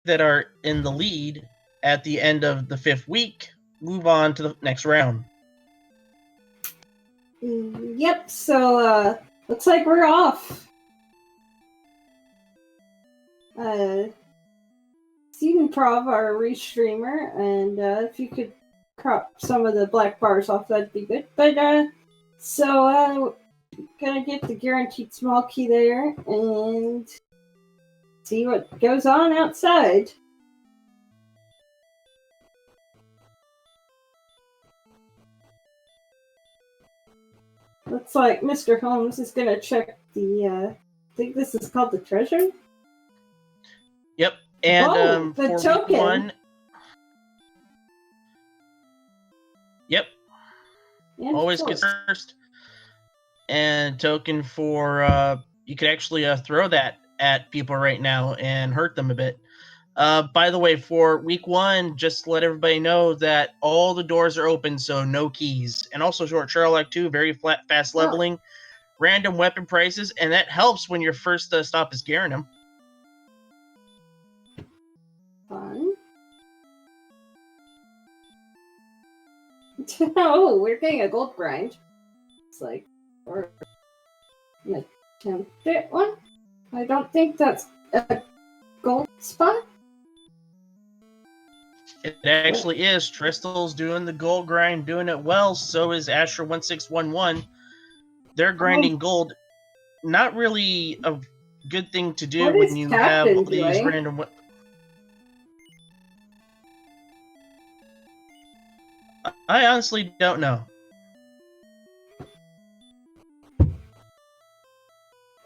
that are in the lead at the end of the 5th week move on to the next round. Yep, so looks like we're off. Stephen Prov, our restreamer, and if you could crop some of the black bars off, that'd be good. But gonna get the guaranteed small key there and see what goes on outside. Looks like Mr. Holmes is gonna check the. I think this is called the treasure. Yep, and the for token. week 1. Yep. And always gets first. And token for you could actually throw that at people right now and hurt them a bit. By the way, for week 1, just to let everybody know that all the doors are open, so no keys. And also short Sherlock 2, very fast leveling, random weapon prices, and that helps when your first stop is Garanum. Fun. Oh, we're getting a gold grind. It's like, or an attempted one. I don't think that's a gold spot. It actually is. Tristal's doing the gold grind, doing it well. So is Asher1611. They're grinding gold. Not really a good thing to do when you have all these random. I honestly don't know.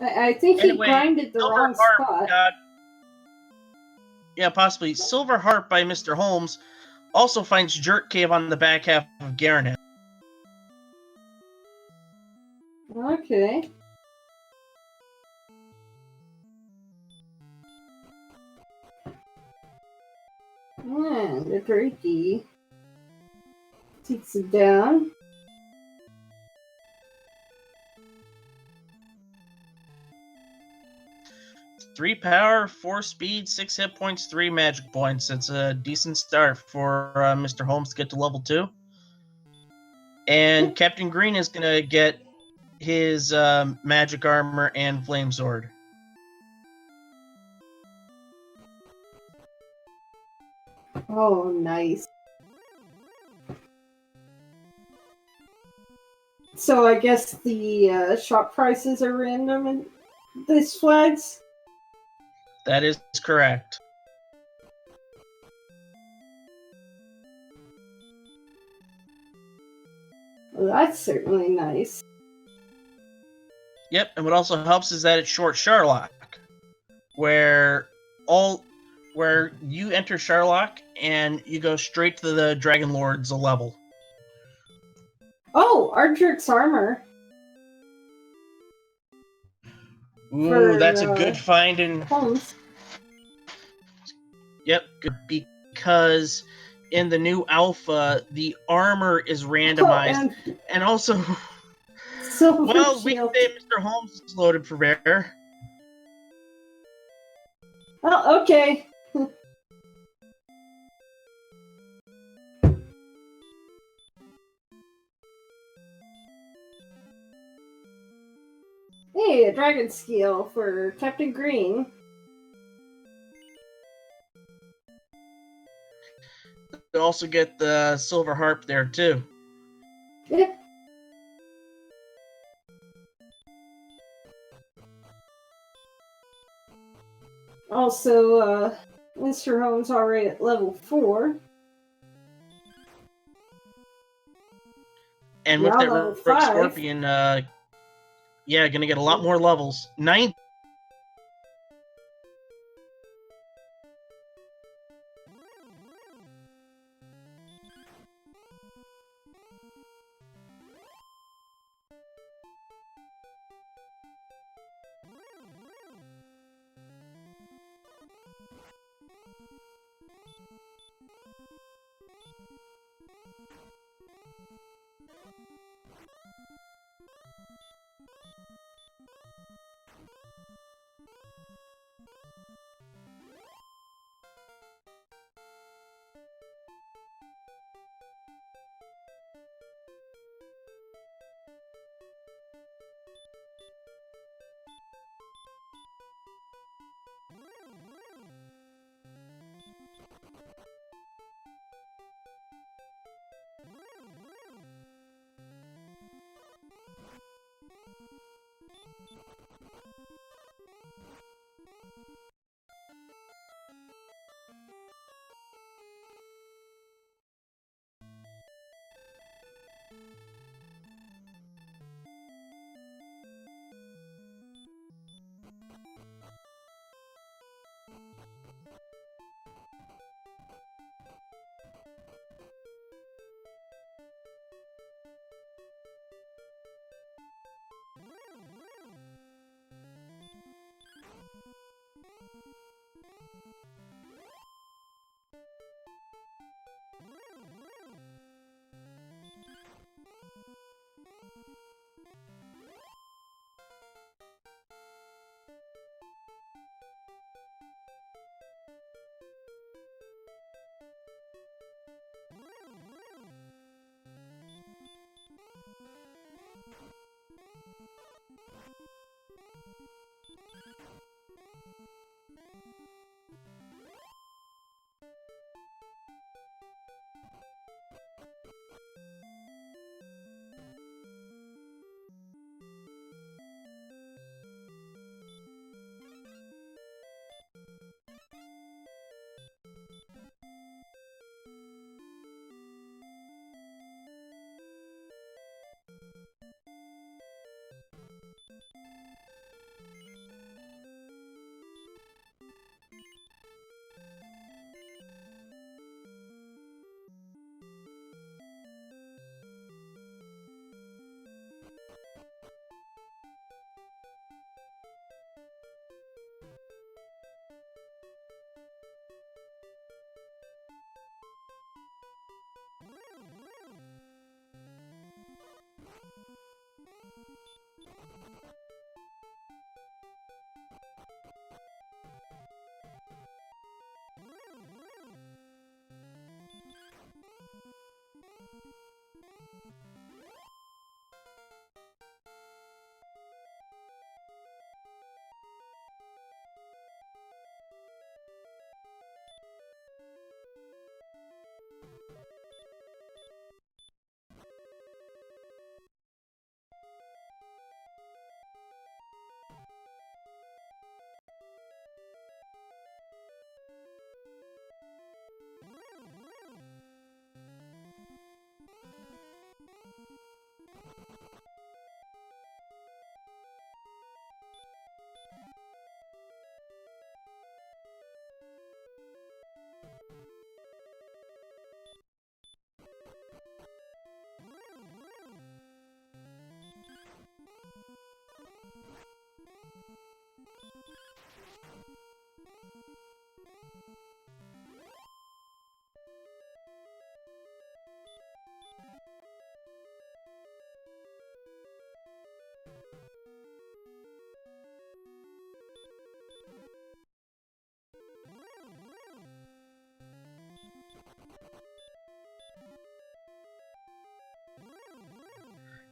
I think he grinded the wrong spot. Yeah, possibly. Silver Harp by Mr. Holmes also finds Jerk Cave on the back half of Garanet. Okay. And the turkey takes it down. 3 power, 4 speed, 6 hit points, 3 magic points. It's a decent start for Mr. Holmes to get to level 2. And Captain Green is going to get his magic armor and flame sword. Oh, nice. So I guess the shop prices are random in these flags? That is correct. Well, that's certainly nice. Yep, and what also helps is that it's short Sherlock, where you enter Sherlock and you go straight to the Dragon Lord's level. Oh, Ardrick's armor. Ooh, that's a good find in Holmes. Yep, because in the new alpha, the armor is randomized, and also, well, we can say Mr. Holmes is loaded for bear. Oh, okay. Hey, a dragon skill for Captain Green. You also get the silver harp there too. Yep. Also, Mr. Holmes already at level 4. And with that Rook Scorpion, yeah, gonna get a lot more levels. 9.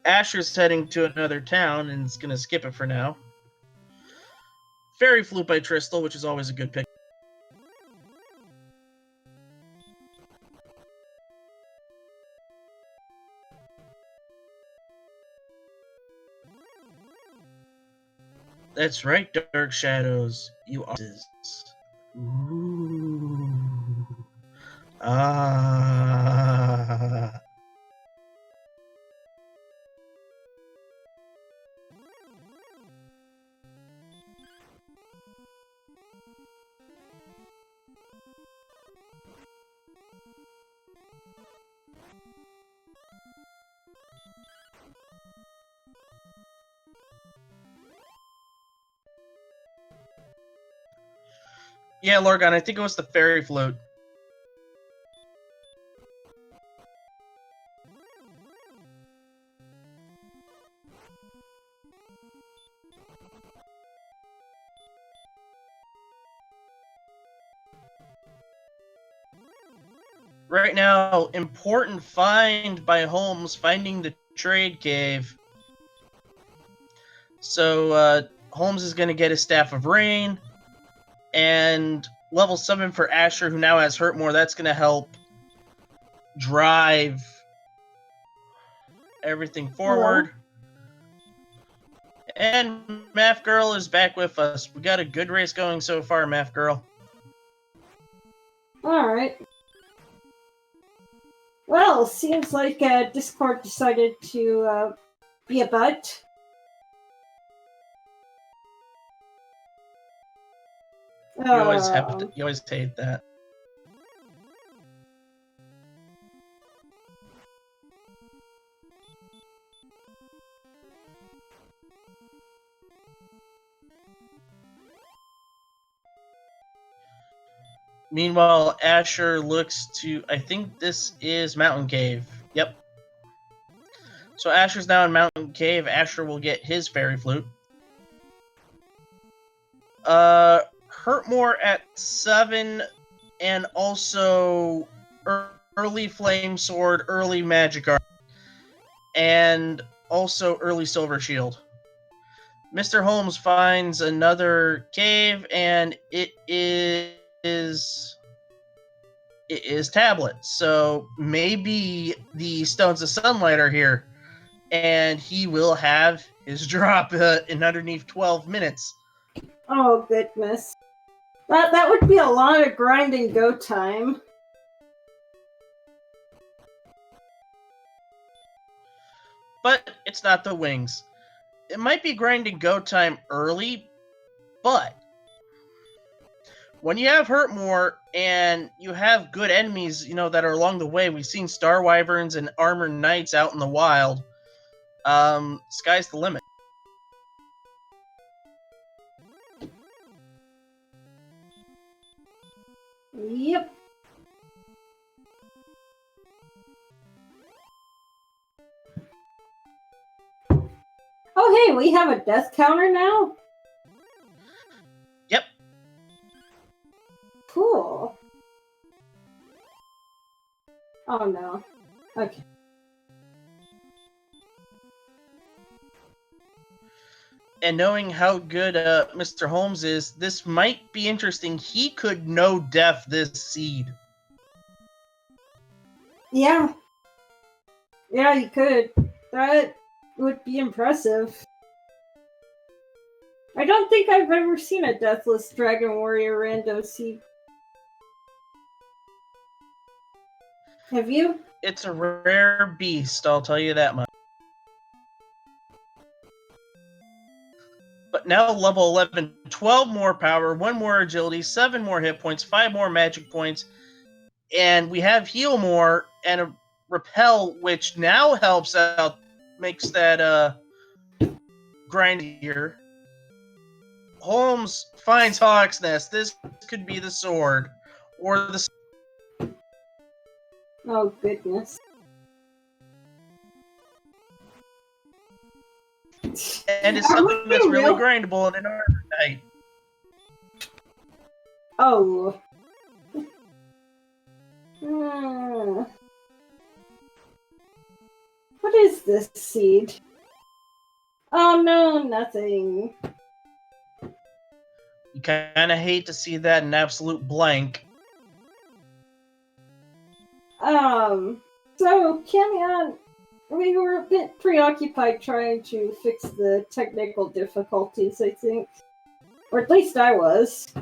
Asher's heading to another town and is going to skip it for now. Fairy Flute by Tristle, which is always a good pick. That's right, Dark Shadows. You are. Ooh. Ah. Yeah, Lorgon, I think it was the Fairy Flute. Right now, important find by Holmes, finding the trade cave. So Holmes is going to get a Staff of Rain, and level 7 for Asher, who now has Hurt More. That's going to help drive everything forward. Hello? And Math Girl is back with us. We got a good race going so far, Math Girl. Alright. Well, seems like Discord decided to be a butt. You always hate that. Meanwhile, Asher looks to... I think this is Mountain Cave. Yep. So Asher's now in Mountain Cave. Asher will get his fairy flute. Hurtmore at 7, and also early Flame Sword, early Magic Art, and also early Silver Shield. Mr. Holmes finds another cave, and it is Tablet. So maybe the Stones of Sunlight are here, and he will have his drop in underneath 12 minutes. Oh goodness. That would be a lot of grind and go time. But it's not the wings. It might be grind and go time early, but when you have Hurtmore and you have good enemies, that are along the way, we've seen Star Wyverns and Armored Knights out in the wild. Sky's the limit. Yep. Oh hey, we have a death counter now? Yep. Cool. Oh no. Okay. And knowing how good Mr. Holmes is, this might be interesting. He could no-def this seed. Yeah. Yeah, you could. That would be impressive. I don't think I've ever seen a Deathless Dragon Warrior rando seed. Have you? It's a rare beast, I'll tell you that much. But now level 11, 12 more power, 1 more agility, 7 more hit points, 5 more magic points, and we have heal more and a repel, which now helps out, makes that grindier. Holmes finds Hawk's Nest. This could be the sword, or the... Oh goodness. And it's something that's really grindable in an Armored Knight. Oh. What is this seed? Oh no, nothing. You kind of hate to see that in absolute blank. So, Camion, we were a bit preoccupied trying to fix the technical difficulties, I think. Or at least I was.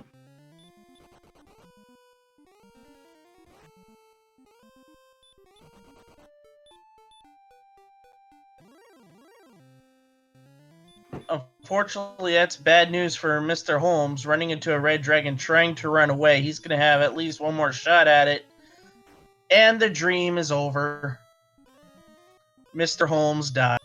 Unfortunately, that's bad news for Mr. Holmes, running into a red dragon trying to run away. He's going to have at least one more shot at it. And the dream is over. Mr. Holmes died.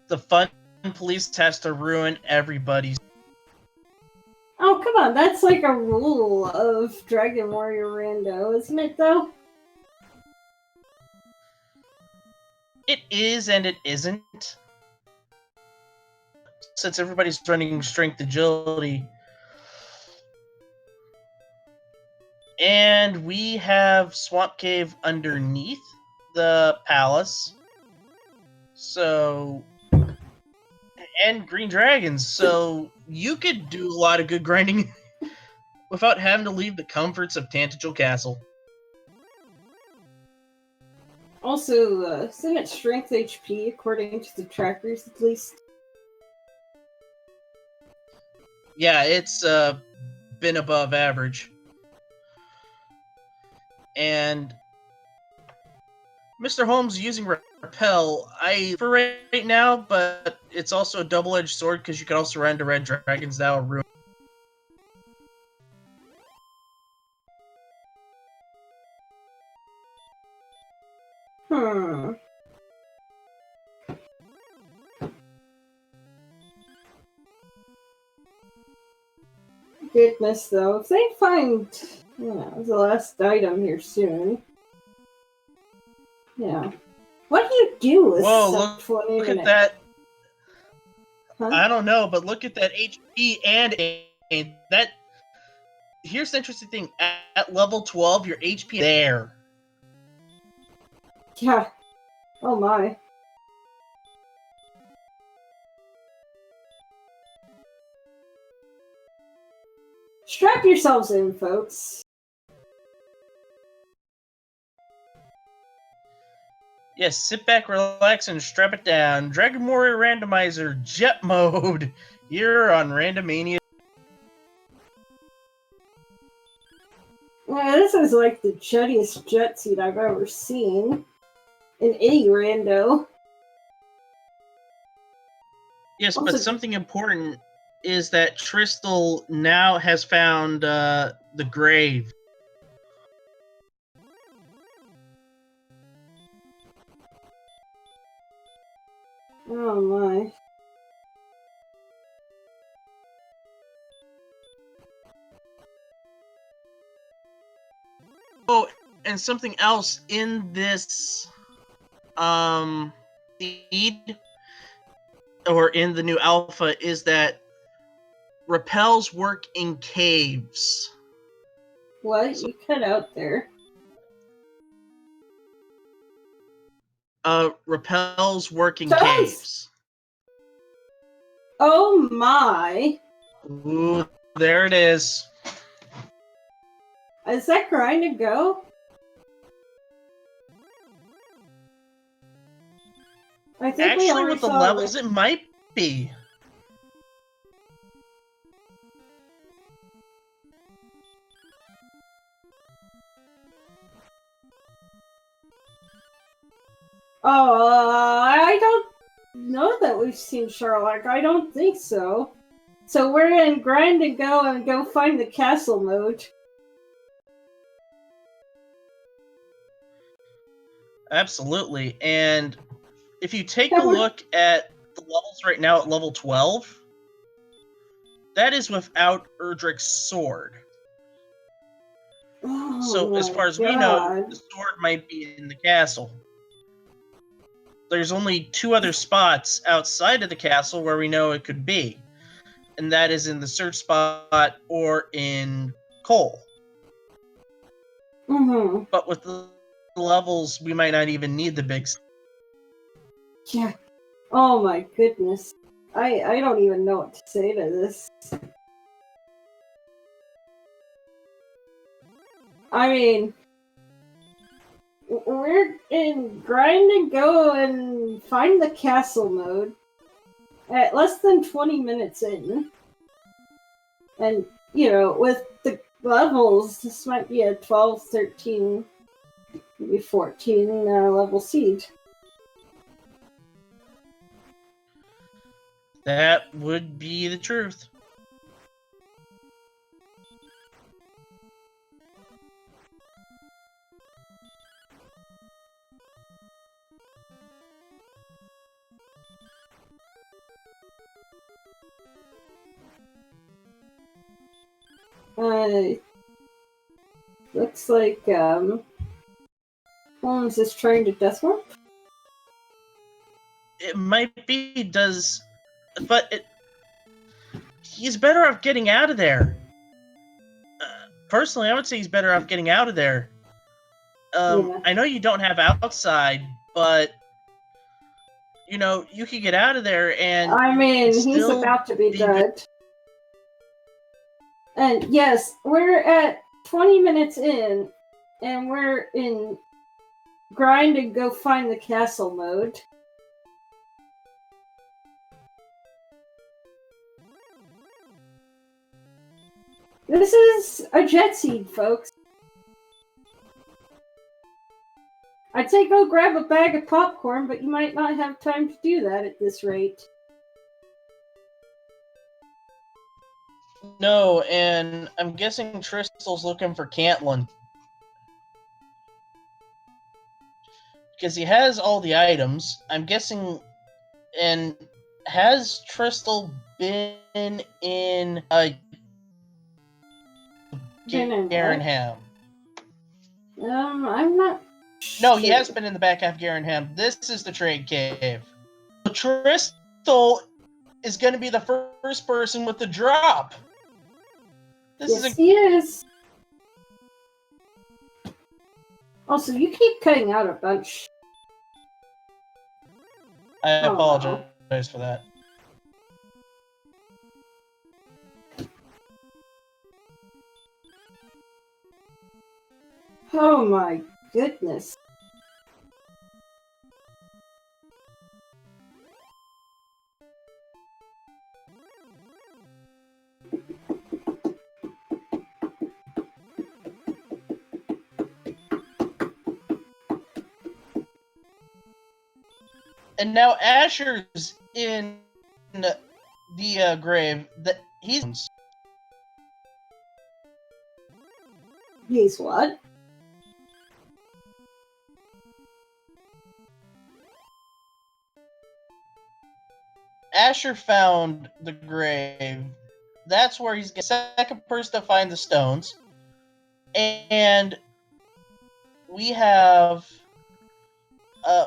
The fun police has to ruin everybody's... Oh, come on, that's like a rule of Dragon Warrior Rando, isn't it, though? It is and it isn't. Since everybody's running strength agility. And we have Swamp Cave underneath the palace. So... And green dragons, so you could do a lot of good grinding without having to leave the comforts of Tantagel Castle. Also, isn't it strength HP according to the trackers at least? Yeah, it's been above average. And Mr. Holmes using Repel, for right now, but it's also a double-edged sword because you can also run into red dragons now. Goodness, though, if they find, the last item here soon. Yeah. What do you do with look at that. Huh? I don't know, but look at that HP and that. Here's the interesting thing. At level 12, your HP is there. Yeah. Oh my. Strap yourselves in, folks. Yes, sit back, relax, and strap it down. Dragon Warrior Randomizer Jet Mode. You're on Randomania. Well, this is like the jettiest jet suit I've ever seen in any rando. Yes, but something important is that Tristal now has found the grave. Oh my. Oh, and something else in this feed or in the new alpha is that repels work in caves. What? You cut out there. Repels work in caves. Oh my. Ooh, there it is. Is that grind to go? I think actually with the levels it might be. I don't know that we've seen Sherlock. I don't think so. So we're in grind and go find the castle mode. Absolutely. And if you take a look at the levels right now at level 12, that is without Erdrick's sword. Oh, so as far as we know, the sword might be in the castle. There's only 2 other spots outside of the castle where we know it could be. And that is in the search spot or in coal. Mm-hmm. But with the levels, we might not even need the big... Yeah. Oh my goodness. I don't even know what to say to this. I mean, we're in grind and go and find the castle mode at less than 20 minutes in. And, with the levels, this might be a 12, 13, maybe 14 level seed. That would be the truth. Looks like, Holmes is trying to death warp? It might be, but he's better off getting out of there. Personally, I would say he's better off getting out of there. Yeah. I know you don't have outside, but, you could get out of there and... I mean, he's about to be dead. And yes, we're at 20 minutes in, and we're in grind and go find the castle mode. This is a jet seed, folks. I'd say go grab a bag of popcorn, but you might not have time to do that at this rate. No, and I'm guessing Tristal's looking for Cantlin. Because he has all the items. I'm guessing... And has Tristal been in Garenham? I'm not No, he has been in the back half of Garenham. This is the trade cave. So Tristal is going to be the first person with the drop. He is. Also, you keep cutting out a bunch. I apologize for that. Oh my goodness. And now Asher's in the grave. He's what? Asher found the grave. That's where he's the second person to find the stones. And we have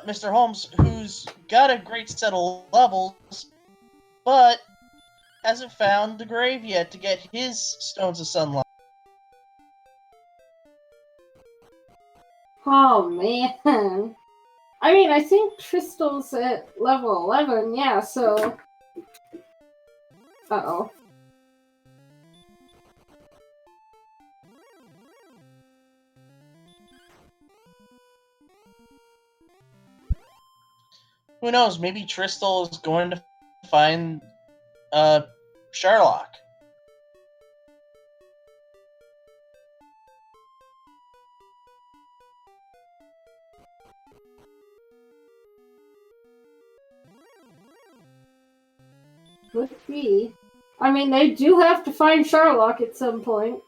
Mr. Holmes, who's got a great set of levels, but hasn't found the grave yet to get his stones of sunlight. Oh man. I mean, I think Crystal's at level 11, yeah, so... Uh-oh. Who knows? Maybe Tristal is going to find Sherlock. Could be. I mean, they do have to find Sherlock at some point.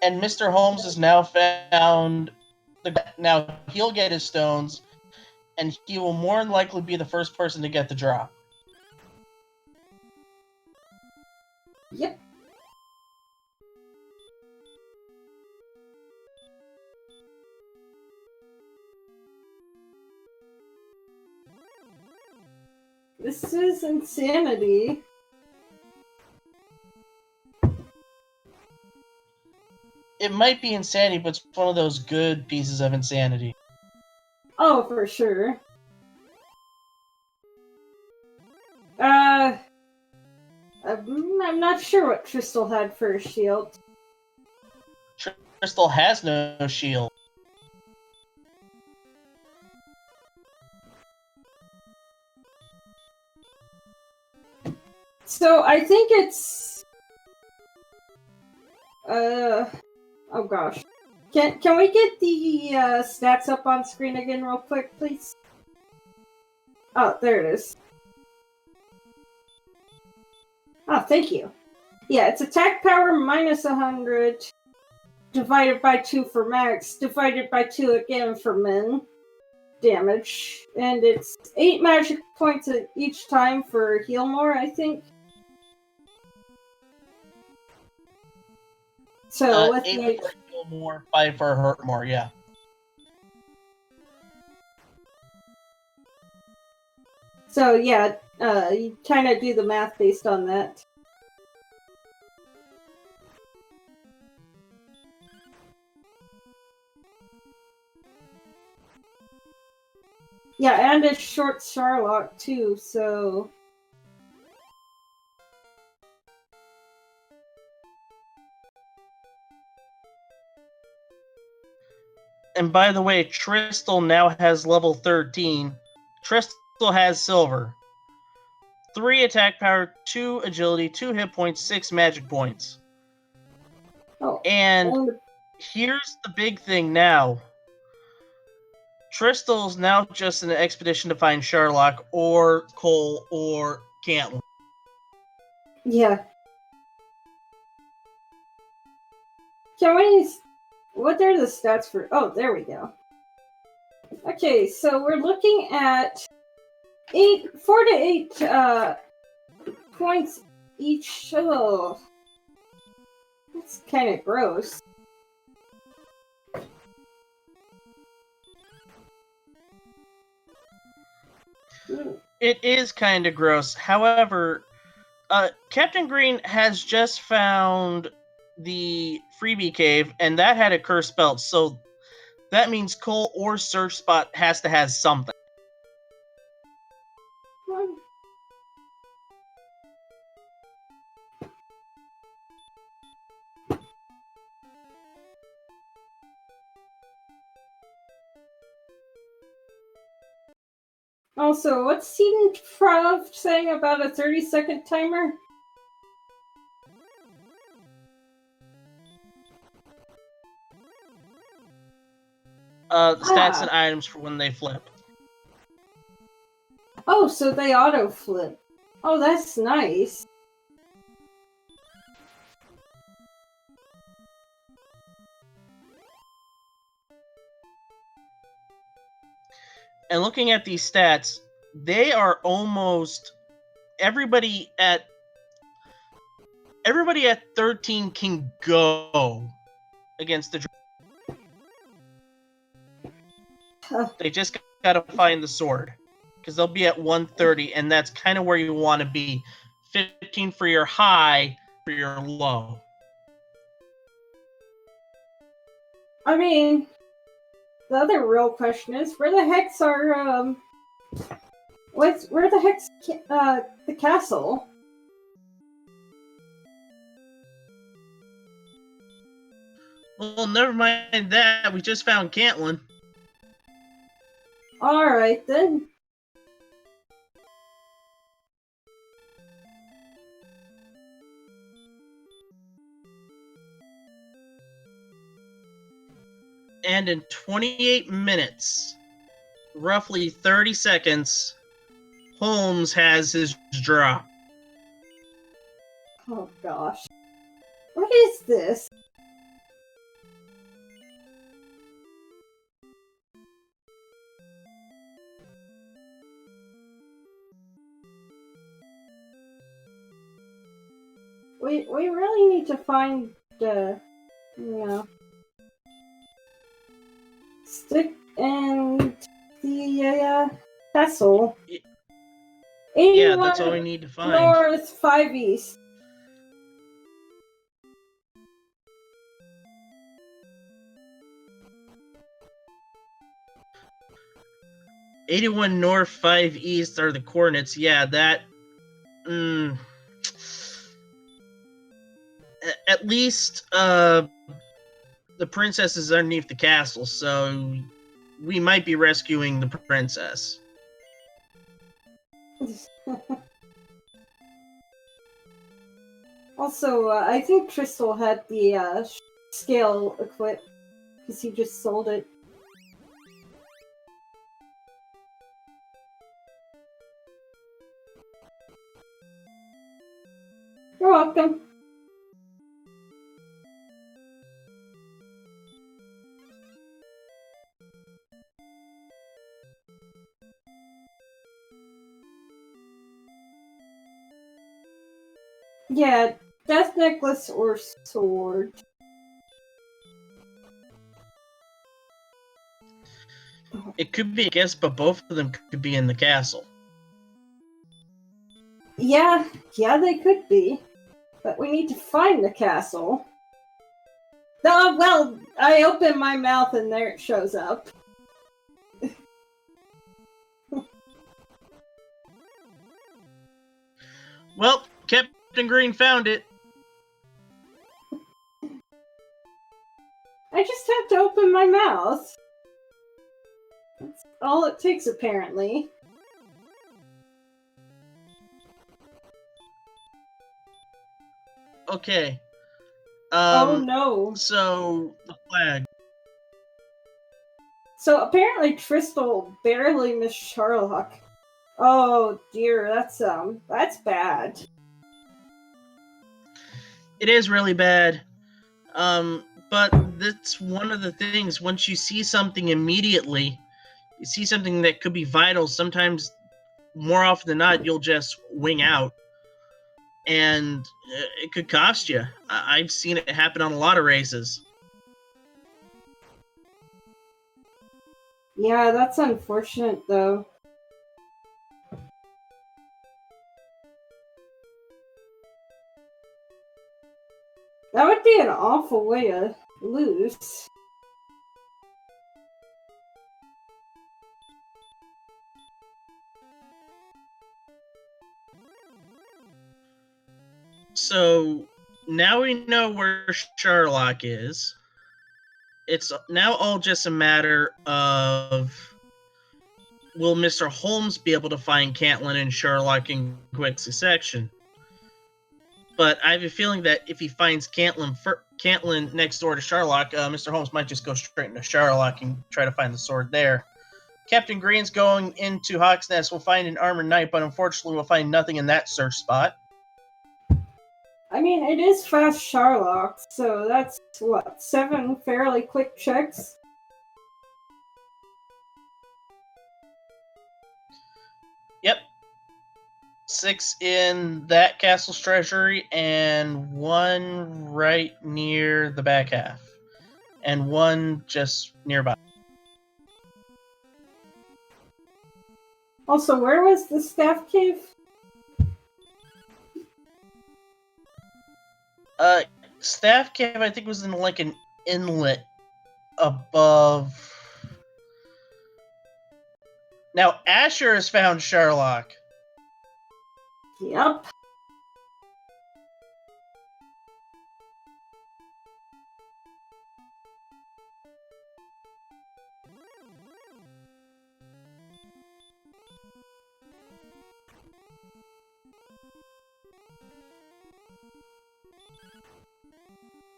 And Mr. Holmes has now found now he'll get his stones, and he will more than likely be the first person to get the drop. Yep. This is insanity. It might be insanity, but it's one of those good pieces of insanity. Oh, for sure. I'm not sure what Crystal had for a shield. Crystal has no shield. So I think it's... Oh gosh. Can we get the stats up on screen again real quick, please? Oh, there it is. Oh, thank you. Yeah, it's attack power minus 100, divided by 2 for max, divided by 2 again for min damage. And it's 8 magic points each time for heal more, I think. So with 8 for heal more, 5 for hurt more, yeah. So yeah, you kind of do the math based on that. Yeah, and a short Charlotte too, so... And by the way, Tristal now has level 13. Tristal has silver. 3 attack power, 2 agility, 2 hit points, 6 magic points. Oh, and here's the big thing now. Tristal's now just an expedition to find Sherlock or Cole or Cantlin. yeah. Can we... What are the stats for... Oh, there we go. Okay, so we're looking at 4 to 8 points each. Oh, that's kind of gross. It is kind of gross. However, Captain Green has just found the freebie cave, and that had a curse belt, so that means Cole or Search Spot has to have something. Also, what's Seaton Frog saying about a 30-second timer? The stats and items for when they flip. Oh, so they auto flip. Oh, that's nice. And looking at these stats, they are almost everybody at 13 can go against the They just gotta find the sword, because they'll be at 130, and that's kind of where you want to be. 15 for your high, for your low. I mean, the other real question is, where the heck's our where the heck's the castle? Well, never mind that. We just found Cantlin. Alright then. And in 28 minutes, roughly 30 seconds, Holmes has his drop. Oh gosh. What is this? We really need to find stick and the castle. Yeah, that's all we need to find. North 5 East. '81 North, 5 East are the coordinates. Yeah, that. At least the princess is underneath the castle, so we might be rescuing the princess. Also, I think Tristal had the scale equipped because he just sold it. You're welcome. Yeah, death necklace or sword. It could be a guess, but both of them could be in the castle. Yeah, they could be. But we need to find the castle. Oh, well, I open my mouth and there it shows up. Well, Captain Green found it. I just have to open my mouth. That's all it takes, apparently. Okay. Oh no. So, the flag. So apparently Tristal barely missed Sherlock. Oh dear, that's bad. It is really bad. But that's one of the things. Once you see something immediately, you see something that could be vital, sometimes more often than not, you'll just wing out. And it could cost you. I've seen it happen on a lot of races. Yeah, that's unfortunate though. That would be an awful way to lose. So now we know where Sherlock is. It's now all just a matter of will Mr. Holmes be able to find Caitlin and Sherlock in quick succession? But I have a feeling that if he finds Caitlin next door to Sherlock, Mr. Holmes might just go straight into Sherlock and try to find the sword there. Captain Green's going into Hawk's Nest. We'll find an armored knight, but unfortunately we'll find nothing in that search spot. I mean, it is fast Sherlock, so that's, 7 fairly quick checks? Yep. 6 in that castle's treasury, and 1 right near the back half. And 1 just nearby. Also, where was the staff cave? Staff Cave, I think, was in like an inlet above. Now, Asher has found Sherlock. Yep.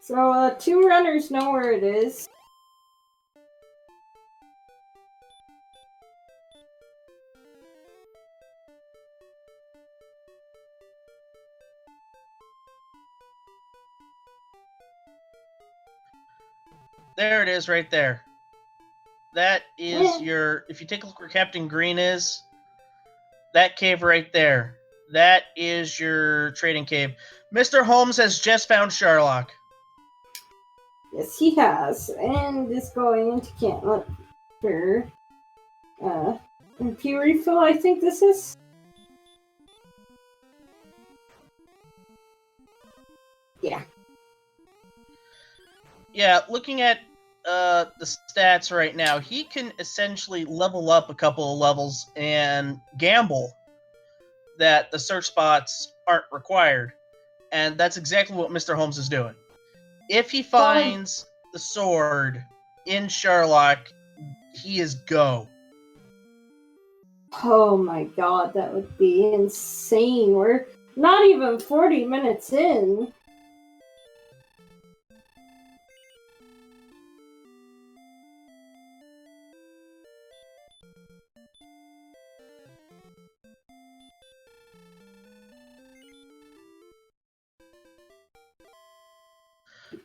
So, 2 runners know where it is. There it is, right there. That is your. If you take a look where Captain Green is, that cave right there. That is your trading cave. Mr. Holmes has just found Sherlock. Yes, he has. And is going into Cantlet for MP refill, I think this is. Yeah. Yeah, looking at the stats right now, he can essentially level up a couple of levels and gamble that the search spots aren't required. And that's exactly what Mr. Holmes is doing. If he finds the sword in Sherlock, he is go. Oh my god, that would be insane. We're not even 40 minutes in.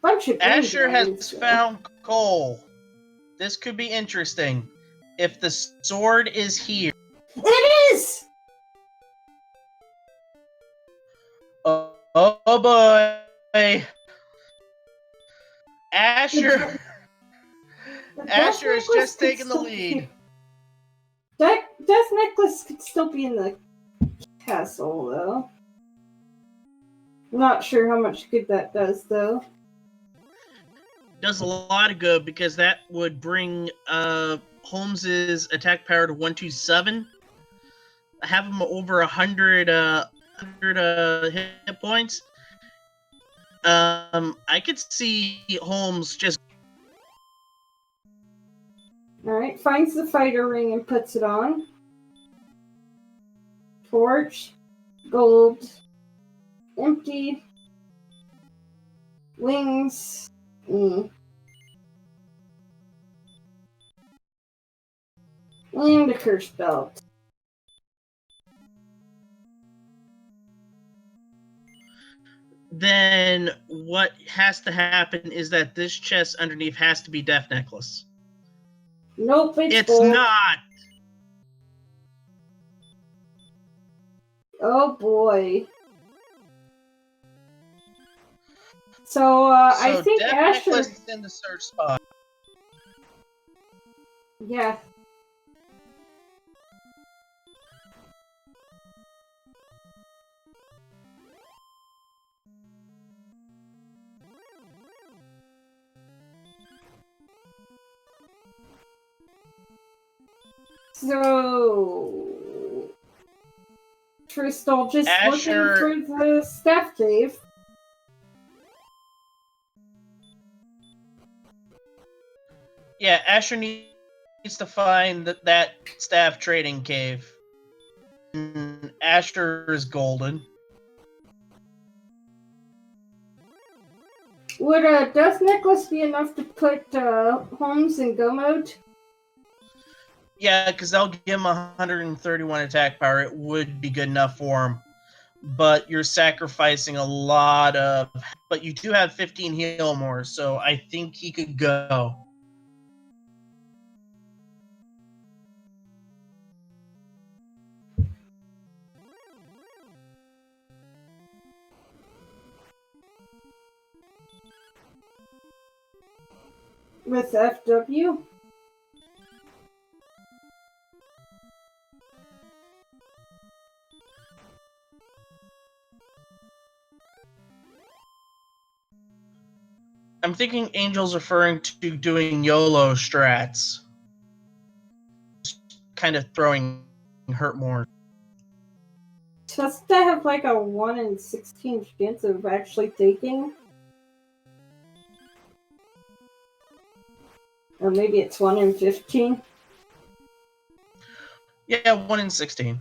Bunch of Asher has found coal. This could be interesting. If the sword is here. It is! Oh boy. Asher has just taken the lead. Death necklace could still be in the castle, though. Not sure how much good that does, though. Does a lot of good because that would bring Holmes's attack power to 127. Have him over 100 hit points. I could see Holmes just. Alright, finds the fighter ring and puts it on. Torch, gold, empty, wings, and a curse belt. Then what has to happen is that this chest underneath has to be Death Necklace. Nope, it's It's gold. not. Oh boy. So I think Death Asher. Necklace is in the search spot. Yeah. So Crystal just Asher... looking for the staff cave. Yeah, Asher needs to find that staff trading cave. And Asher is golden. Would a Death Necklace be enough to put Holmes in go mode? Yeah, because that'll give him 131 attack power. It would be good enough for him. But you're sacrificing a lot of... But you do have 15 heal more, so I think he could go. With FW? I'm thinking Angel's referring to doing YOLO strats. Kind of throwing hurt more. Doesn't that have like a 1 in 16 chance of actually taking? Or maybe it's 1 in 15? Yeah, 1 in 16.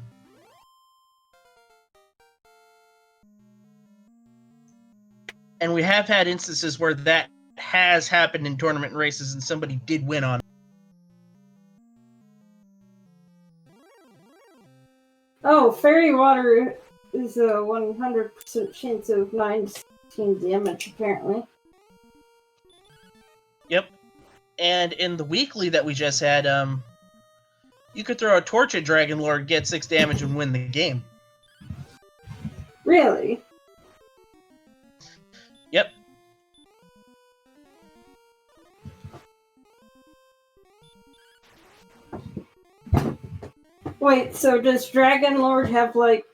And we have had instances where that has happened in tournament races and somebody did win on it. Oh, fairy water is a 100% chance of 9 to 16 damage, apparently. Yep. And in the weekly that we just had, you could throw a torch at Dragon Lord, get 6 damage, and win the game. Really? Yep. Wait, so does Dragon Lord have like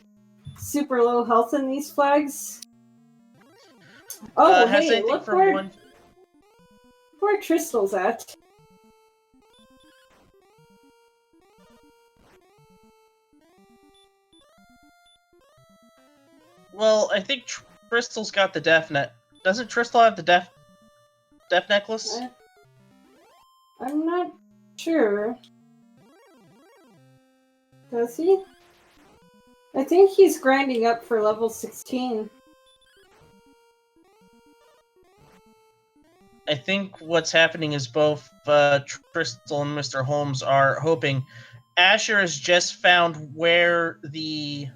super low health in these flags? Oh, hey, look where Crystal's at. Well, I think Crystal's got the Death Net. Doesn't Crystal have the Death Necklace? I'm not sure. Does he? I think he's grinding up for level 16. I think what's happening is both Crystal and Mr. Holmes are hoping. Asher has just found where the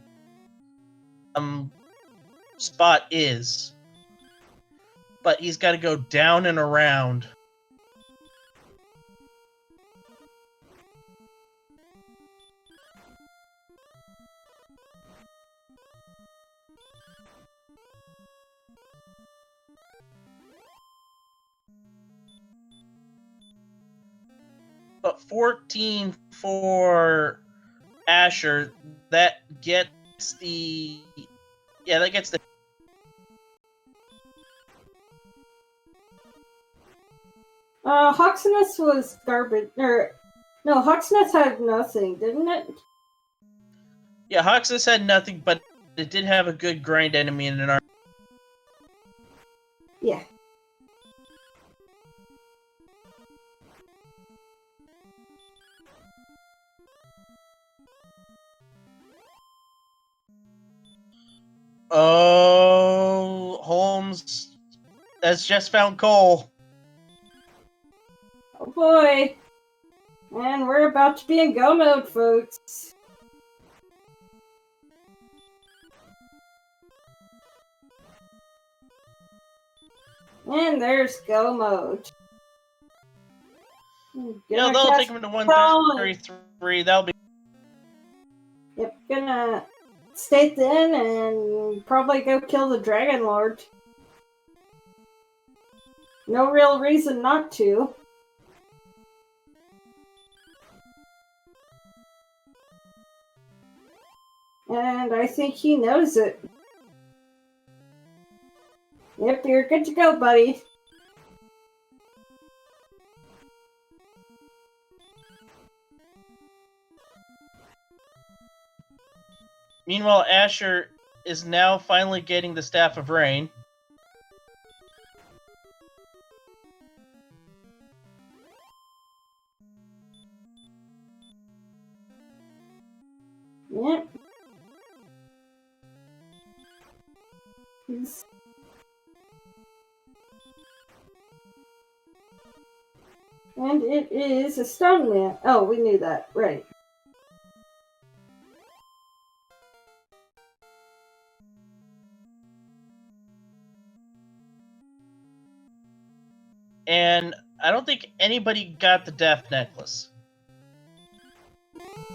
spot is, but he's got to go down and around. But 14 for Asher, that gets the... Yeah, that gets the... Hawksmith was garbage. No, Hawksmith had nothing, didn't it? Yeah, Hoxus had nothing, but it did have a good grind enemy in an arm. Yeah. Oh, Holmes has just found coal. Oh boy. And we're about to be in go mode, folks. And there's go mode. Yeah, that'll take him to 133. That'll be. Yep, gonna stay thin and probably go kill the Dragon Lord. No real reason not to. And I think he knows it. Yep, you're good to go, buddy. Meanwhile, Asher is now finally getting the Staff of Rain. Yep. And it is a stone man. Oh, we knew that. Right. And I don't think anybody got the Death Necklace.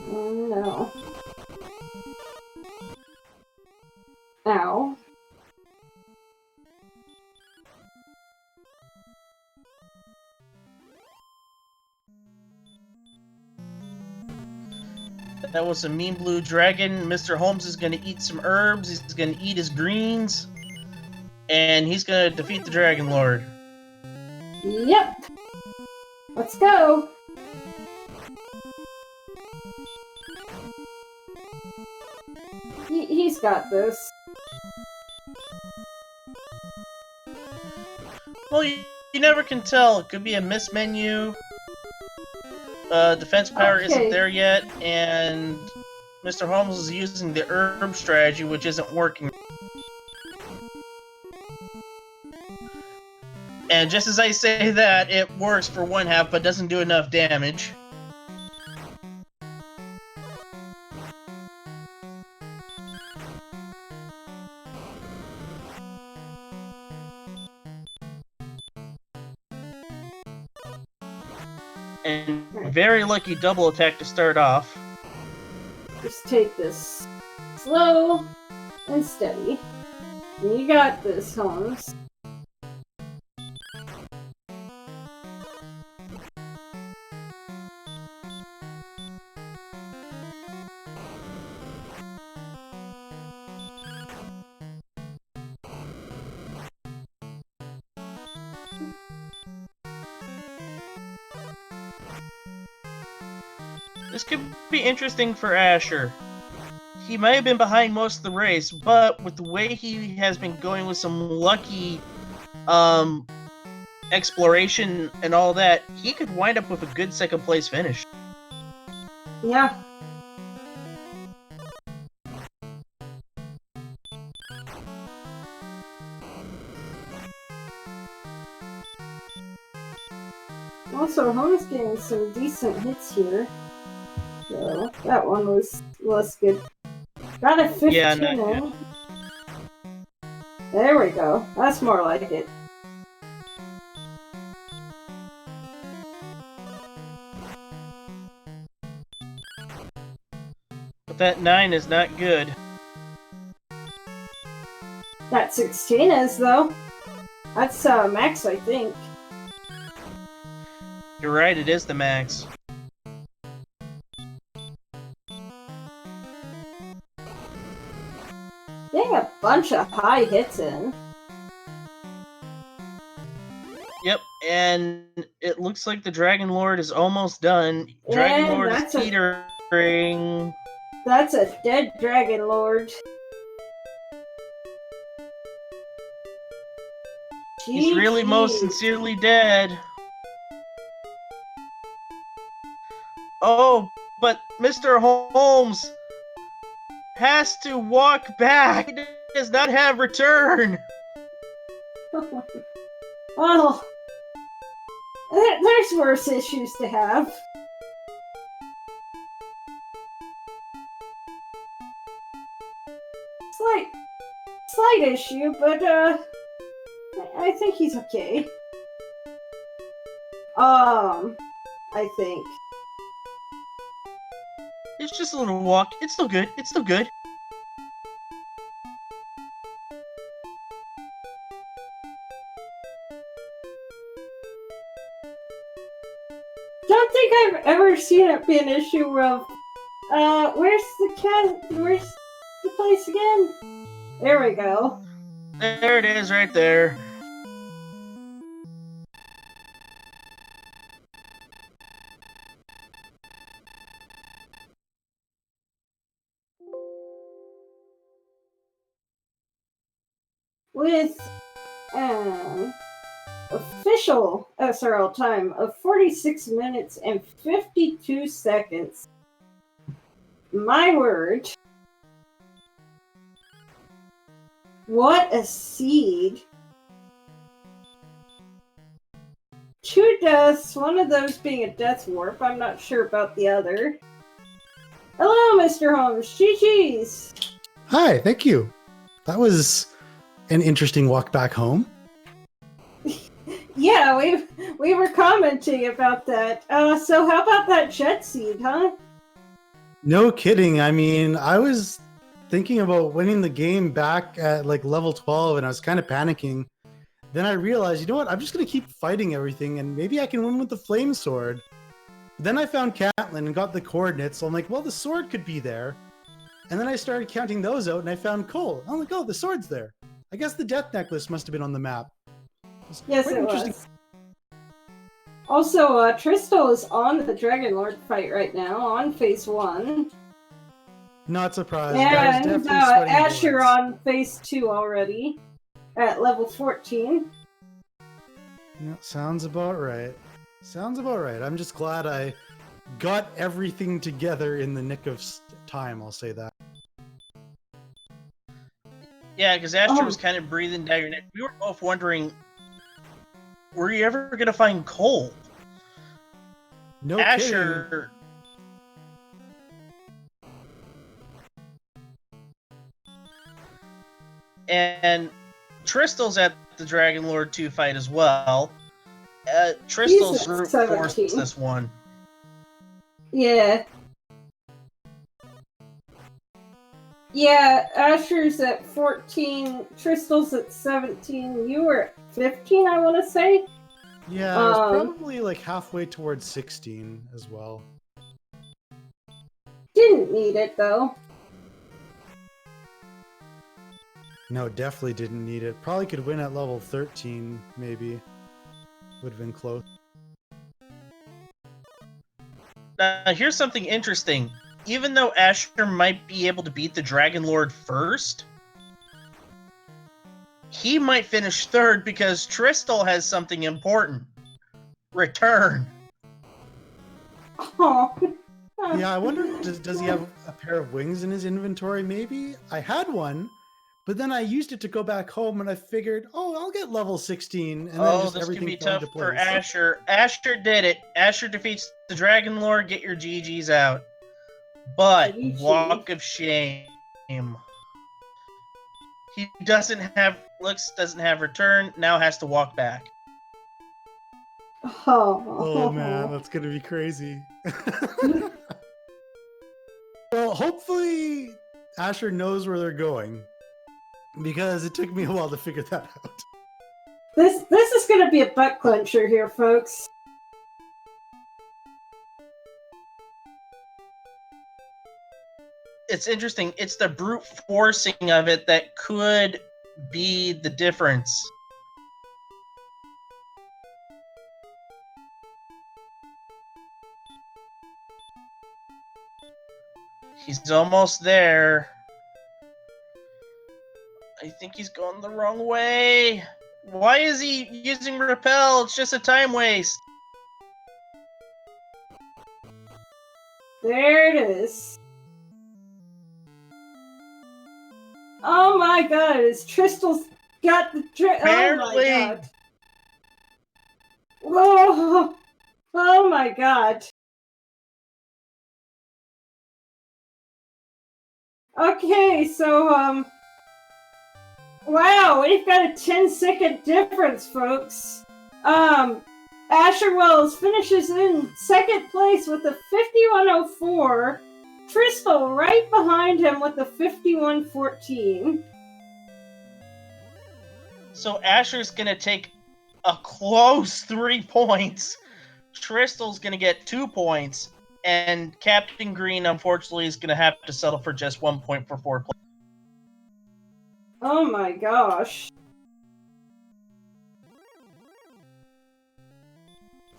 No. Ow. That was a mean blue dragon. Mr. Holmes is going to eat some herbs. He's going to eat his greens. And he's going to defeat the Dragon Lord. Yep. Let's go. He's got this. Well, you never can tell. It could be a miss menu. Defense power isn't there yet, and Mr. Holmes is using the herb strategy, which isn't working. And just as I say that, it works for one half, but doesn't do enough damage. And very lucky double attack to start off. Just take this slow and steady. And you got this, Holmes. This could be interesting for Asher. He might have been behind most of the race, but with the way he has been going with some lucky exploration and all that, he could wind up with a good second place finish. Yeah. Also, Holmes getting some decent hits here. So, that one was good. Got a 15 in. There we go. That's more like it. But that 9 is not good. That 16 is, though. That's max, I think. You're right, it is the max. Getting a bunch of high hits in. Yep, and it looks like the Dragon Lord is almost done. Dragon And Lord is teetering. that's a dead Dragon Lord. He's really most GG. sincerely dead. Oh, but Mr. Holmes has to walk back. He does not have return. Well, there's worse issues to have. Slight issue, but I think he's okay. I think. It's just a little walk. It's still good. It's still good. Don't think I've ever seen it be an issue of, where's the place again? There we go. There it is, right there. With official SRL time of 46 minutes and 52 seconds. My word. What a seed. 2 deaths, one of those being a death warp. I'm not sure about the other. Hello, Mr. Holmes. GG's. Hi, thank you. That was an interesting walk back home. Yeah, we were commenting about that. So how about that jet seed, huh? No kidding. I mean, I was thinking about winning the game back at like level 12 and I was kind of panicking. Then I realized, you know what? I'm just going to keep fighting everything and maybe I can win with the flame sword. Then I found Catelyn and got the coordinates. So I'm like, well, the sword could be there. And then I started counting those out and I found Cole. I'm like, oh, the sword's there. I guess the death necklace must have been on the map. Yes, it was. Also, Tristal is on the Dragon Lord fight right now, on phase 1. Not surprised. And Asher on phase 2 already, at level 14. Yeah, sounds about right. Sounds about right. I'm just glad I got everything together in the nick of time, I'll say that. Yeah, because Asher was kind of breathing down your neck. We were both wondering, were you ever going to find Cole? No Asher. Kidding. And Tristal's at the Dragon Lord 2 fight as well. Tristal's brute forced this one. Yeah. Yeah, Asher's at 14, Tristal's at 17, you were at 15, I want to say? Yeah, I was probably like halfway towards 16 as well. Didn't need it, though. No, definitely didn't need it. Probably could win at level 13, maybe. Would have been close. Now, here's something interesting. Even though Asher might be able to beat the Dragon Lord first, he might finish third because Tristal has something important. Return. Oh. Yeah, I wonder, does he have a pair of wings in his inventory, maybe? I had one, but then I used it to go back home and I figured, oh, I'll get level 16. And then just everything this could be fell tough into place. for Asher. Asher did it. Asher defeats the Dragon Lord. Get your GGs out. But walk of shame. He doesn't have return. Now has to walk back. Oh man, that's gonna be crazy. Well, hopefully Asher knows where they're going, because it took me a while to figure that out. This is gonna be a butt clencher here, folks. It's interesting. It's the brute forcing of it that could be the difference. He's almost there. I think he's going the wrong way. Why is he using repel? It's just a time waste. There it is. Oh my god, is Tristal's got the oh Barely. my god. Whoa! Oh my god. Okay, so wow, we've got a 10-second difference, folks. Asher Wells finishes in second place with a 51:04. Tristal right behind him with a 51:14. So Asher's gonna take a close 3 points. Tristal's gonna get 2 points, and Captain Green unfortunately is gonna have to settle for just 1 point for 4 points. Oh my gosh.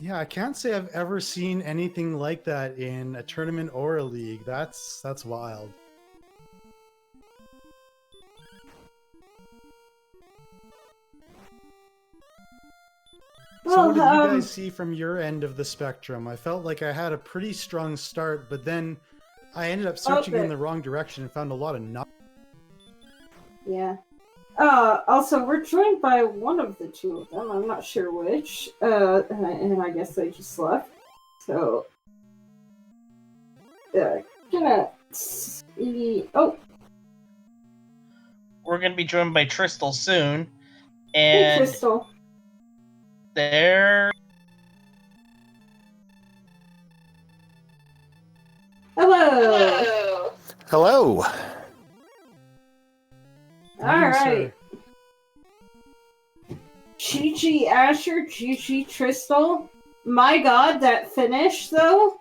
Yeah, I can't say I've ever seen anything like that in a tournament or a league. That's wild. So what did you guys see from your end of the spectrum? I felt like I had a pretty strong start, but then I ended up searching in the wrong direction and found a lot of nothing. Yeah. Also, we're joined by one of the two of them. I'm not sure which. And I guess they just left. So, gonna see. Oh, We're gonna be joined by Tristal soon, hey, and Tristal. there. Hello. Hello. All right. GG Asher, GG Tristal. My god, that finish though.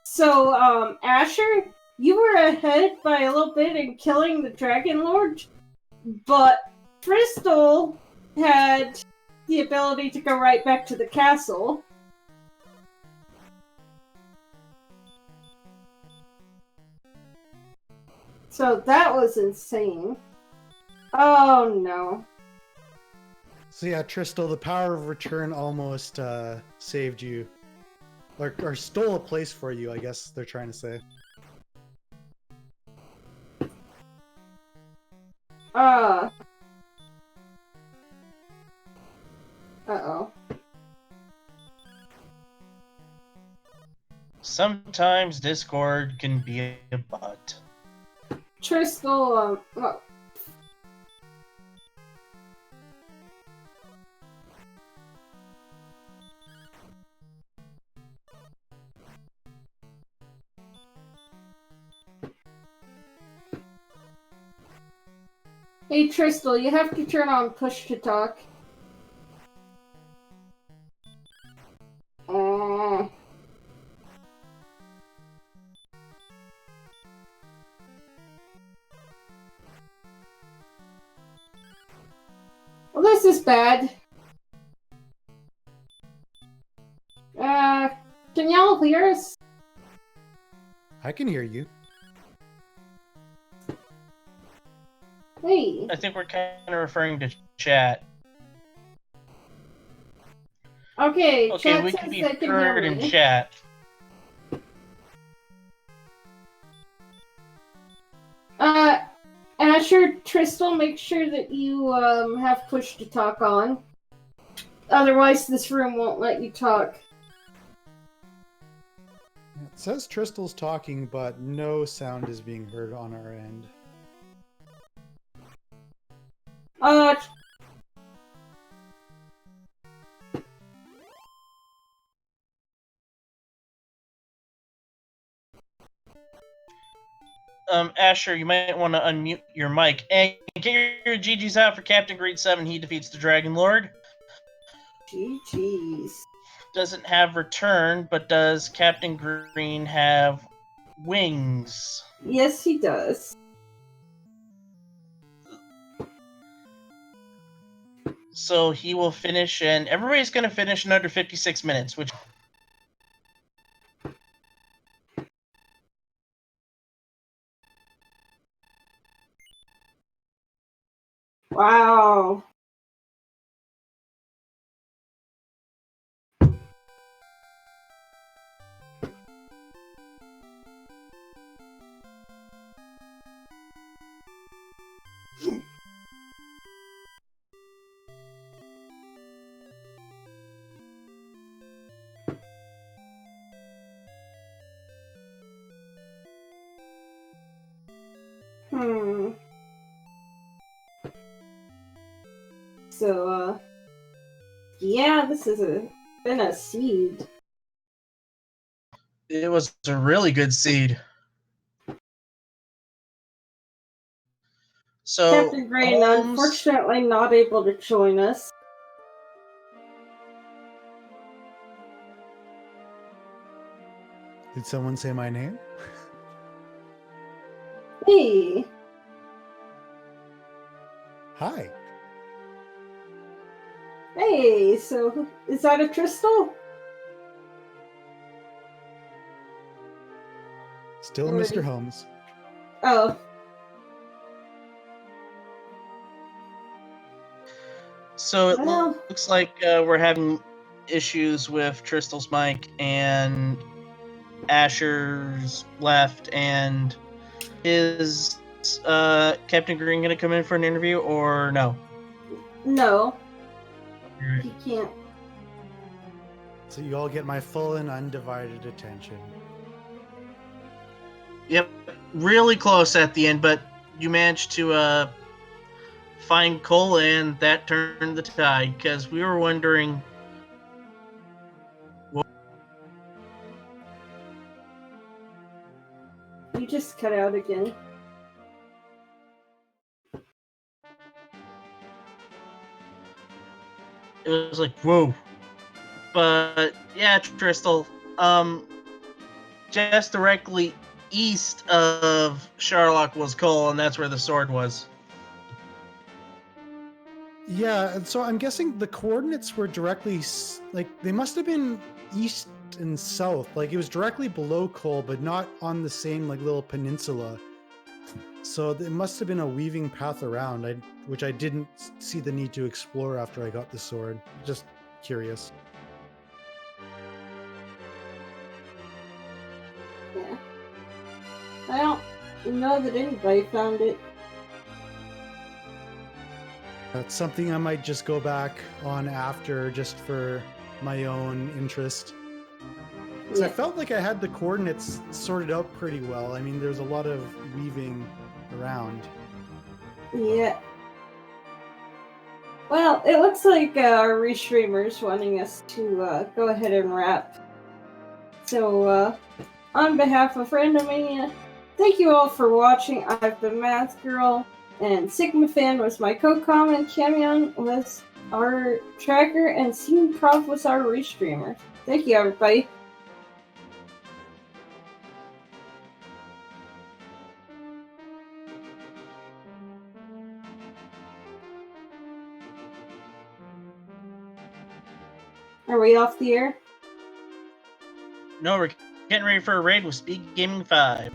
So, Asher, you were ahead by a little bit in killing the Dragon Lord, but Tristal had the ability to go right back to the castle. So that was insane. Oh no. So yeah, Tristal, the power of return almost saved you. Or stole a place for you, I guess they're trying to say. Uh-oh. Sometimes Discord can be a butt. Tristal, well, hey Tristal, you have to turn on push to talk. Well, this is bad. Can y'all hear us? I can hear you. Hey. I think we're kind of referring to chat. Okay, Okay, chat we says can be they can hear heard in me. chat. Asher, Tristal, make sure that you have push to talk on. Otherwise, this room won't let you talk. It says Tristal's talking, but no sound is being heard on our end. Asher, you might want to unmute your mic. And get your GG's out for Captain Grade 7. He defeats the Dragon Lord. GG's. Doesn't have return, but does Captain Green have wings? Yes, he does. So he will finish, and everybody's going to finish in under 56 minutes, which Wow. Hmm. So, yeah, this has been a seed. It was a really good seed. So, Captain Green, Holmes, unfortunately, not able to join us. Did someone say my name? Hey, Hi. hey, so is that a Crystal? Still Or- Mr. Holmes. Oh, so it well, looks like we're having issues with Tristle's mic, and Asher's left, and is Captain Green going to come in for an interview or no? no, he can't. So you all get my full and undivided attention. Yep, really close at the end, but you managed to find Cole, and that turned the tide, because we were wondering. You just cut out again. It was like, whoa. But yeah, Tristal, just directly east of Sherlock was Cole, and that's where the sword was. Yeah, and so I'm guessing the coordinates were directly like they must have been east and south. Like it was directly below Cole, but not on the same like little peninsula. So it must have been a weaving path around, which I didn't see the need to explore after I got the sword. Just curious. Yeah. I don't know that anybody found it. That's something I might just go back on after, just for my own interest. Because I Yeah. felt like I had the coordinates sorted out pretty well. I mean, there's a lot of weaving around. Yeah. Well, it looks like our restreamer's wanting us to go ahead and wrap. So, on behalf of Randomizer, thank you all for watching. I've been Math Girl, and Sigma Fan was my co-com, and Camion was our tracker, and Scene Prof was our restreamer. Thank you, everybody. Are we off the air? No, we're getting ready for a raid with Speed Gaming 5.